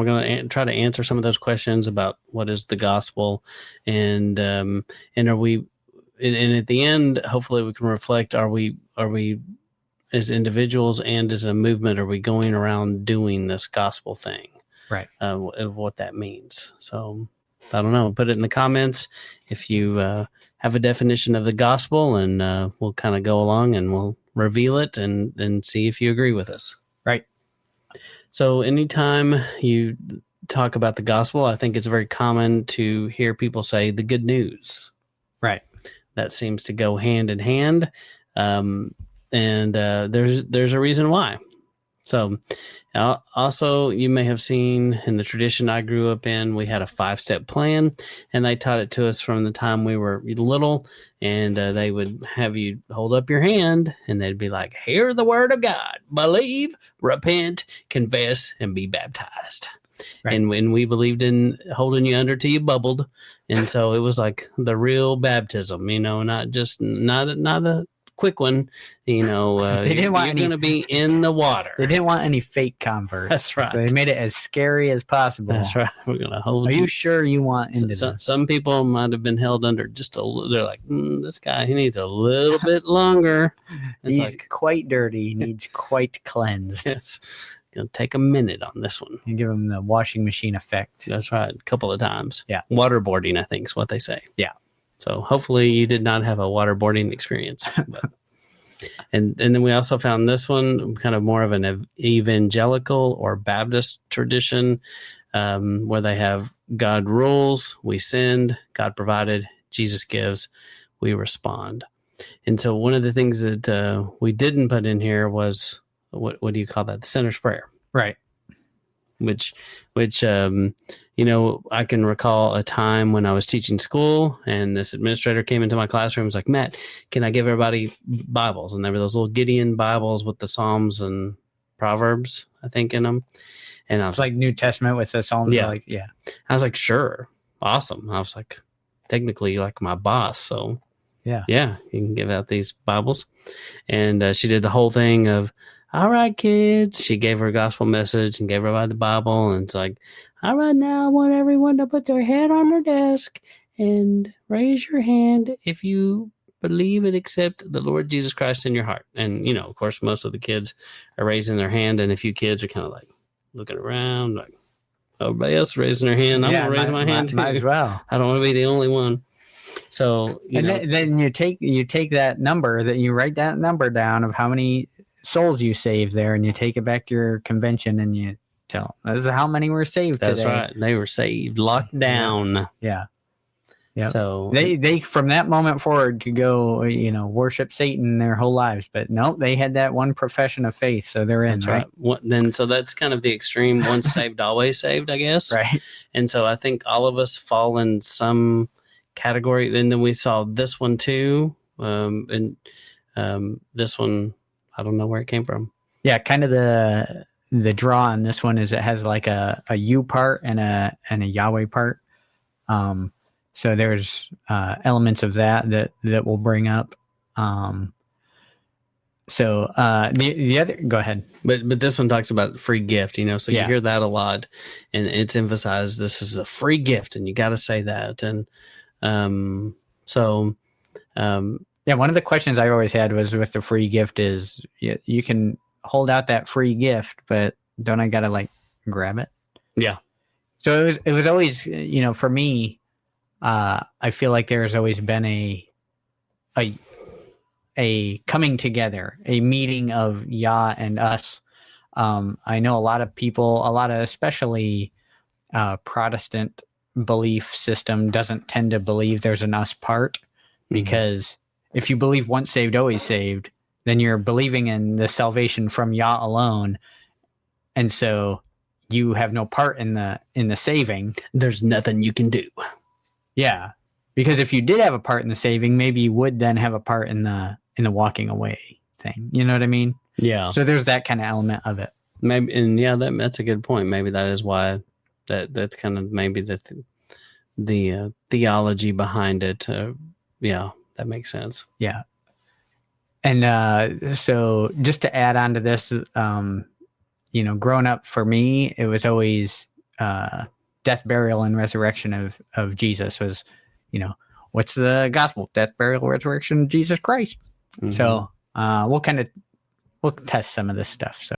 We're going to try to answer some of those questions about what is the gospel, and are we, and at the end, hopefully we can reflect: are we as individuals and as a movement, are we going around doing this gospel thing? Right. Of what that means. So I don't know. Put it in the comments if you have a definition of the gospel, and we'll kind of go along and we'll reveal it and see if you agree with us. Right. So anytime you talk about the gospel, I think it's very common to hear people say the good news. Right. That seems to go hand in hand. And there's a reason why. So also, you may have seen in the tradition I grew up in, we had a 5-step plan, and they taught it to us from the time we were little. And they would have you hold up your hand, and they'd be like, hear the word of God, believe, repent, confess, and be baptized. Right. And when we believed in holding you under till you bubbled. And so it was like the real baptism, not a quick one, they didn't want you're going to be in the water. They didn't want any fake converts. That's right. So they made it as scary as possible. That's right. We're going to hold. Are you sure you want into this? Some people might have been held under just a little. They're like, this guy, he needs a little bit longer. He's like, quite dirty. He needs quite cleansed. It's going to take a minute on this one. You give him the washing machine effect. That's right. A couple of times. Yeah. Waterboarding, I think, is what they say. Yeah. So hopefully you did not have a waterboarding experience. And then we also found this one kind of more of an evangelical or Baptist tradition, where they have God rules, we sinned, God provided, Jesus gives, we respond. And so one of the things that we didn't put in here was, what do you call that? The sinner's prayer. Right. Which I can recall a time when I was teaching school, and this administrator came into my classroom and was like, Matt, can I give everybody Bibles? And there were those little Gideon Bibles with the Psalms and Proverbs, I think, in them. And I was like New Testament with the Psalms. Yeah. Yeah. I was like, sure. Awesome. I was like, technically like my boss. So yeah, you can give out these Bibles. And she did the whole thing of, all right, kids. She gave her a gospel message and gave everybody the Bible. And it's like, all right, now I want everyone to put their head on their desk and raise your hand if you believe and accept the Lord Jesus Christ in your heart. And, of course, most of the kids are raising their hand. And a few kids are kind of like looking around, like, everybody else raising their hand. I'm going to raise my hand too. Might as well. I don't want to be the only one. So, then you take that number, that you write that number down of how many souls you saved there, and you take it back to your convention and you tell them, this is how many were saved today. That's right. They were saved, locked down. Yeah. Yeah. So they from that moment forward could go, worship Satan their whole lives, but no, they had that one profession of faith, so they're in. That's right. So that's kind of the extreme. Once saved, always saved, I guess. Right. And so I think all of us fall in some category. And then we saw this one too, and this one, I don't know where it came from. Yeah, kind of the draw on this one is it has like a you part and a Yahweh part. So there's elements of that we'll bring up. So the other, go ahead. But this one talks about free gift, so you hear that a lot, and it's emphasized this is a free gift, and you got to say that. And one of the questions I always had was with the free gift is you can hold out that free gift, but don't I got to like grab it? Yeah. So it was always, for me, I feel like there's always been a coming together, a meeting of Yah and us. I know a lot of people, especially Protestant belief system doesn't tend to believe there's an us part, because if you believe once saved, always saved, then you're believing in the salvation from Yah alone. And so you have no part in the saving. There's nothing you can do. Yeah. Because if you did have a part in the saving, maybe you would then have a part in the walking away thing. You know what I mean? Yeah. So there's that kind of element of it. Maybe, and that's a good point. Maybe that is why that's kind of maybe the theology behind it. That makes sense. Yeah. And so just to add on to this, growing up for me, it was always death, burial, and resurrection of Jesus was, what's the gospel? Death, burial, resurrection of Jesus Christ. Mhm. So we'll test some of this stuff. So